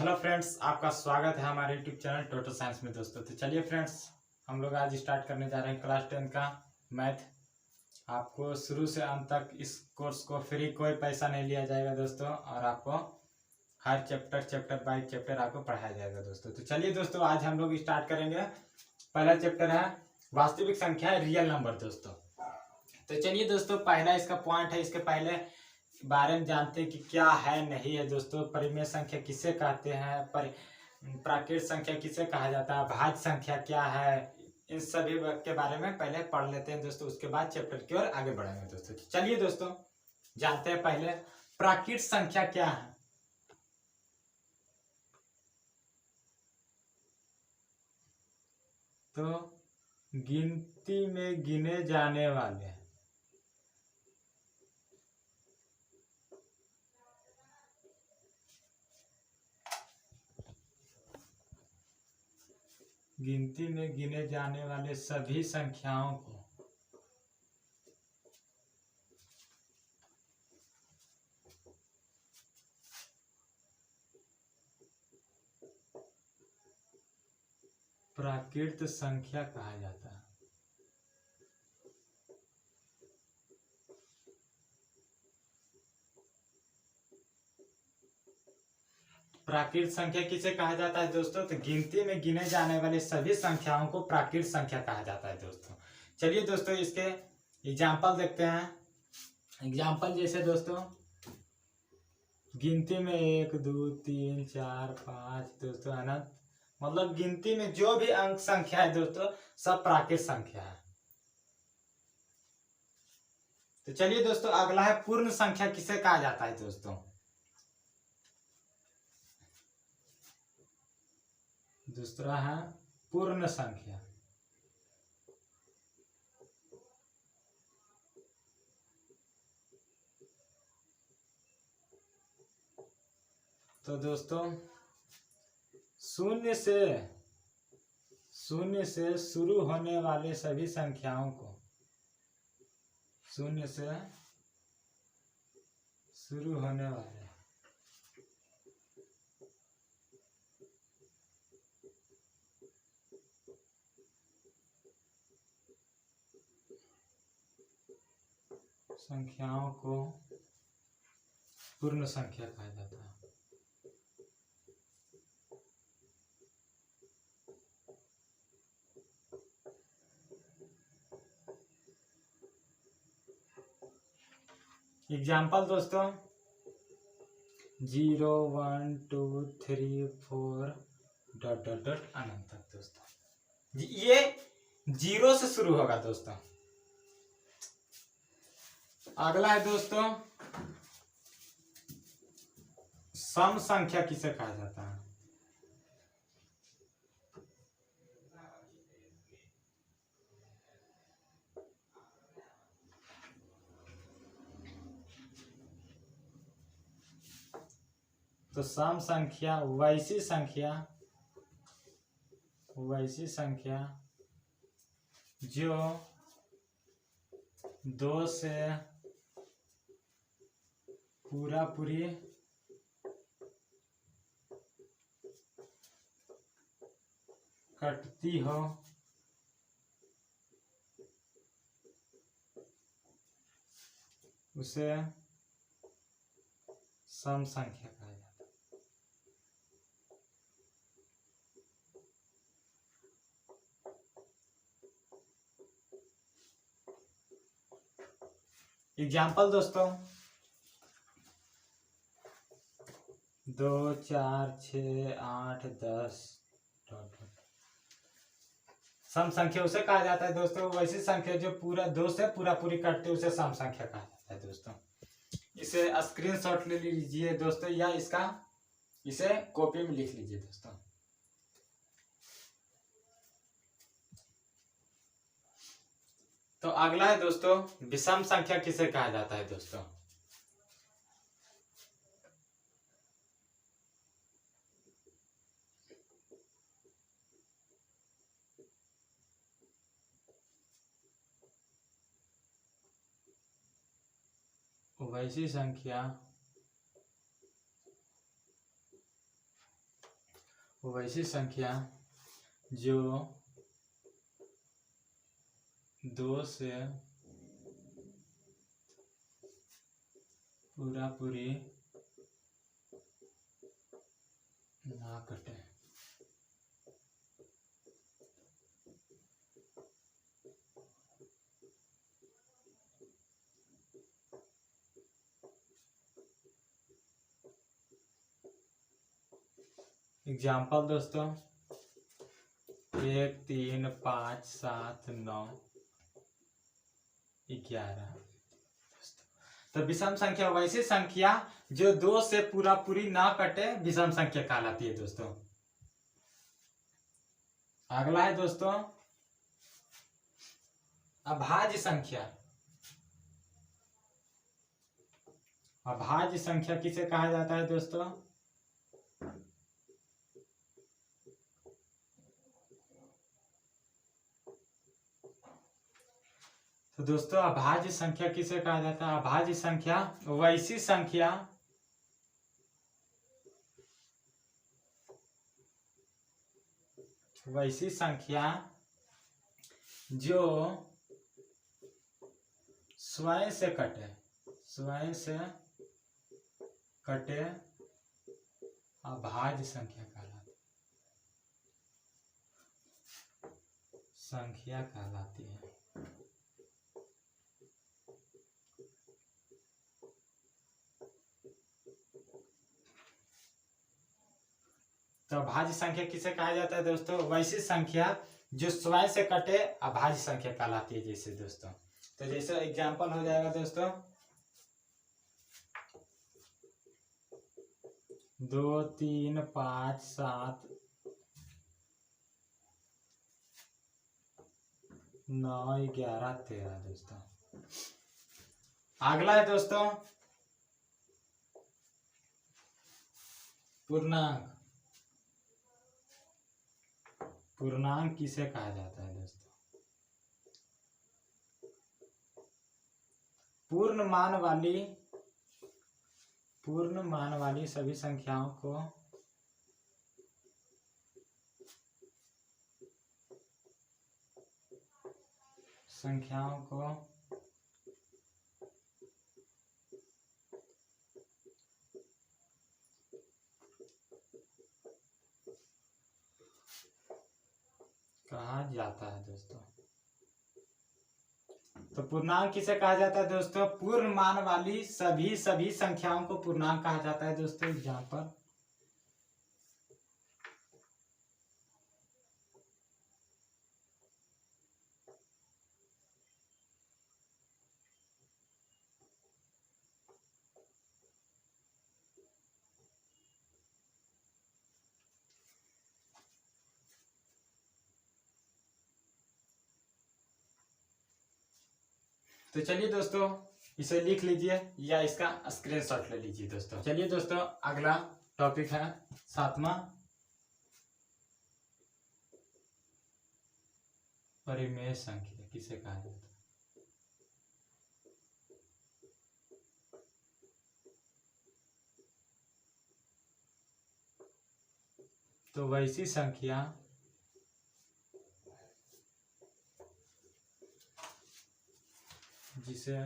Hello friends, आपका स्वागत है हमारे यूट्यूब चैनल टोटल साइंस में दोस्तों। तो चलिए फ्रेंड्स, हम लोग आज स्टार्ट करने जा रहे हैं क्लास 10 का मैथ। आपको शुरू से अंत तक इस कोर्स को फ्री, कोई पैसा नहीं लिया जाएगा दोस्तों, और आपको हर चैप्टर बाय चैप्टर आपको पढ़ाया जाएगा दोस्तों। तो चलिए दोस्तों, आज हम लोग स्टार्ट करेंगे। पहला चैप्टर है वास्तविक संख्या, रियल नंबर दोस्तों। तो चलिए दोस्तों, पहला इसका पॉइंट है, इसके पहले बारे में जानते हैं कि क्या है नहीं है दोस्तों। परिमेय संख्या किसे कहते हैं, प्राकृत संख्या किसे कहा जाता है, भाज्य संख्या क्या है, इन सभी के बारे में पहले पढ़ लेते हैं दोस्तों। उसके बाद चैप्टर की ओर आगे बढ़ेंगे दोस्तों। चलिए दोस्तों, जानते हैं पहले प्राकृत संख्या क्या है। तो गिनती में गिने जाने वाले सभी संख्याओं को प्राकृत संख्या कहा जाता है। प्राकृत संख्या किसे कहा जाता है दोस्तों? तो गिनती में गिने जाने वाले सभी संख्याओं को प्राकृत संख्या कहा जाता है दोस्तों। चलिए दोस्तों, इसके एग्जाम्पल देखते हैं। एग्जाम्पल जैसे दोस्तों, गिनती में 1 2 3 4 5 दोस्तों अनंत, मतलब गिनती में जो भी अंक संख्या है दोस्तों, सब प्राकृत संख्या है। तो चलिए दोस्तों, अगला है पूर्ण संख्या किसे कहा जाता है दोस्तों। दूसरा है पूर्ण संख्या। तो दोस्तों, शून्य से शुरू होने वाले सभी संख्याओं को, शून्य से शुरू होने वाले संख्याओं को पूर्ण संख्या कहा जाता है। एग्जाम्पल दोस्तों, 0 1 2 3 4 डॉट डॉट डॉट अनंत तक दोस्तों। ये 0 से शुरू होगा दोस्तों। अगला है दोस्तों सम संख्या किसे कहा जाता है। तो सम संख्या वैसी संख्या जो 2 से पूरी कटती हो, उसे सम संख्या कहा जाता है। एग्जाम्पल दोस्तों, 2 4 6 8 10 डॉट डॉट। सम संख्या उसे कहा जाता है दोस्तों वैसी संख्या जो पूरा 2 से पूरी कटती है, उसे सम संख्या कहा जाता है दोस्तों। इसे स्क्रीनशॉट ले लीजिए दोस्तों, या इसे कॉपी में लिख लीजिए दोस्तों। तो अगला है दोस्तों विषम संख्या किसे कहा जाता है दोस्तों। वैसी संख्या वैसी संख्या जो 2 से पूरा पूरी ना कटे। एग्जाम्पल दोस्तों 1 3 5 7 9 11। तो विषम संख्या वैसी संख्या जो 2 से पूरा पूरी ना कटे विषम संख्या कहलाती है दोस्तों। अगला है दोस्तों अभाज्य संख्या। अभाज्य संख्या किसे कहा जाता है दोस्तों? तो दोस्तों अभाज्य संख्या किसे कहा जाता है? अभाज्य संख्या वैसी संख्या जो स्वयं से कटे अभाज्य संख्या कहलाती है। तो अभाज्य संख्या किसे कहा जाता है दोस्तों? वैसी संख्या जो स्वयं से कटे अभाज्य संख्या कहलाती है। जैसे दोस्तों तो जैसे एग्जांपल हो जाएगा दोस्तों 2 3 5 7 9 11 13 दोस्तों। अगला है दोस्तों पूर्णांक। पूर्णांक किसे कहा जाता है दोस्तों? पूर्ण मान वाली सभी संख्याओं को कहा जाता है दोस्तों। तो पूर्णांक किसे कहा जाता है दोस्तों? पूर्ण मान वाली सभी संख्याओं को पूर्णांक कहा जाता है दोस्तों। एग्जांपल तो चलिए दोस्तों इसे लिख लीजिए या इसका स्क्रीनशॉट ले लीजिए दोस्तों। चलिए दोस्तों अगला टॉपिक है 7वां परिमेय संख्या किसे कहा जाता है? तो वैसी संख्या जिसे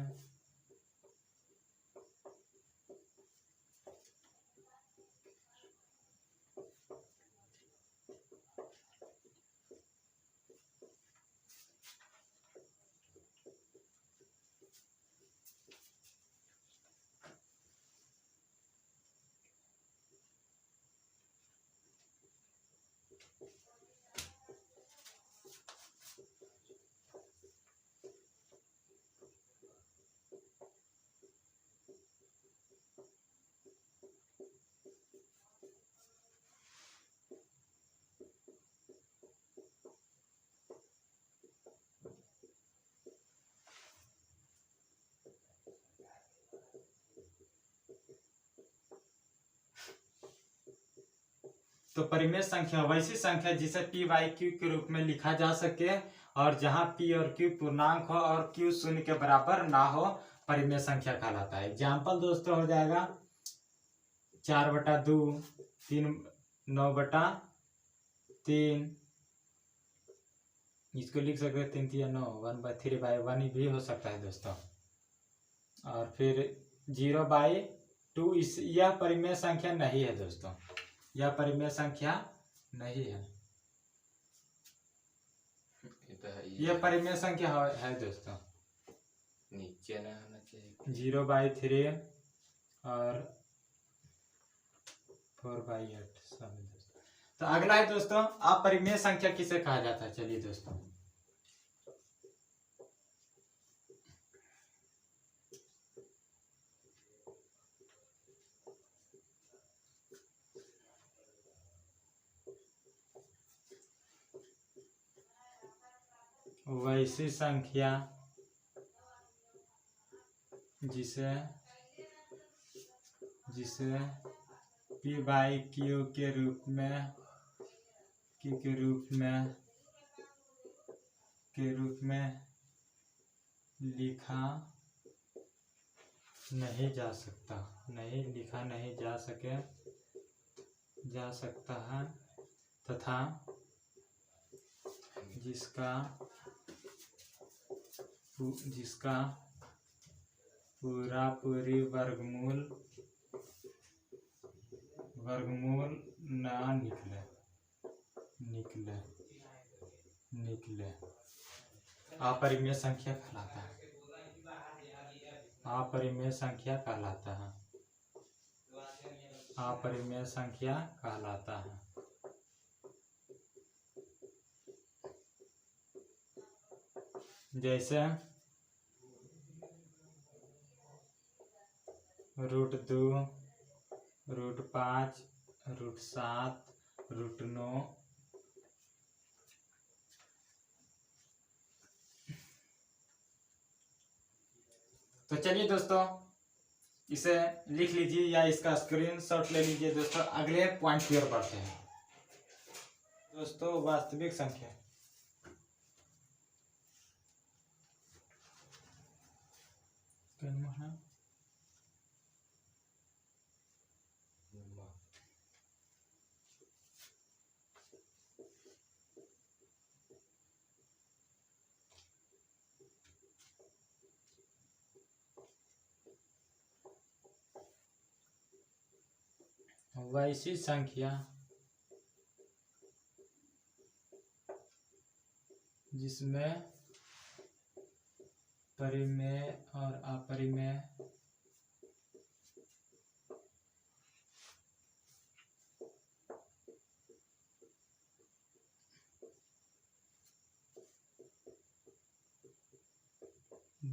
तो परिमेय संख्या वैसी संख्या जिसे p बाई q के रूप में लिखा जा सके और जहां p और q पूर्णांक हो और q शून्य के बराबर ना हो परिमेय संख्या कहलाता है। एग्जाम्पल दोस्तों हो जाएगा 4/2 3 9/3 3, इसको लिख सकते हैं 3 3 9, 1/3/1 भी हो सकता है दोस्तों। और फिर 0/2, यह परिमेय संख्या नहीं है दोस्तों, यह परिमेय संख्या नहीं है, यह परिमेय संख्या है दोस्तों। नीचे ना आना चाहिए। 0/3 और 4/8 सब है दोस्तों। तो अगला है दोस्तों, अपरिमेय संख्या किसे कहा जाता है? चलिए दोस्तों, वैसी संख्या जिसे p/q के रूप में लिखा नहीं जा सकता, लिखा नहीं जा सकता है, तथा जिसका पूरी वर्गमूल ना निकले अपरिमेय संख्या कहलाता है, अपरिमेय संख्या कहलाता है, अपरिमेय संख्या कहलाता है। जैसे √2, √5, √7, √9, तो चलिए दोस्तों इसे लिख लीजिए या इसका स्क्रीनशॉट ले लीजिए दोस्तों। अगले पॉइंट की ओर बढ़ते हैं दोस्तों, वास्तविक संख्या। वैसी संख्या जिसमें परिमेय और अपरिमेय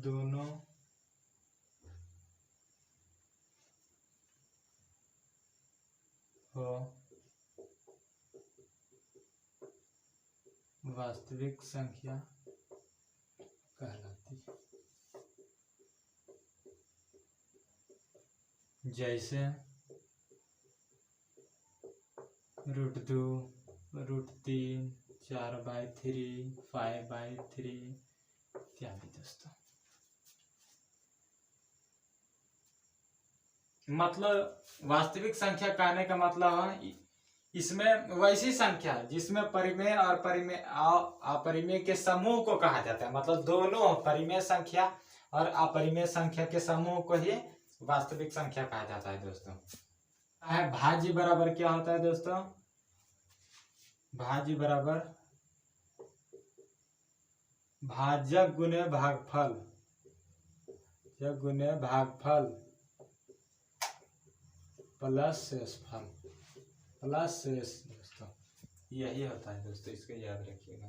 दोनों हो, वास्तविक संख्या कहलाती है। जैसे √2, √3, 4/3, 5/3 इत्यादि दोस्तों। मतलब वास्तविक संख्या कहने का मतलब है इसमें वैसी संख्या जिसमें परिमेय और अपरिमेय के समूह को कहा जाता है, मतलब दोनों परिमेय संख्या और अपरिमेय संख्या के समूह को ही वास्तविक संख्या कहा जाता है दोस्तों। भाज्य बराबर क्या होता है दोस्तों? भाज्य बराबर भाजक गुने भागफल प्लस शेषफल दोस्तों, यही होता है दोस्तों, इसको याद रखिएगा।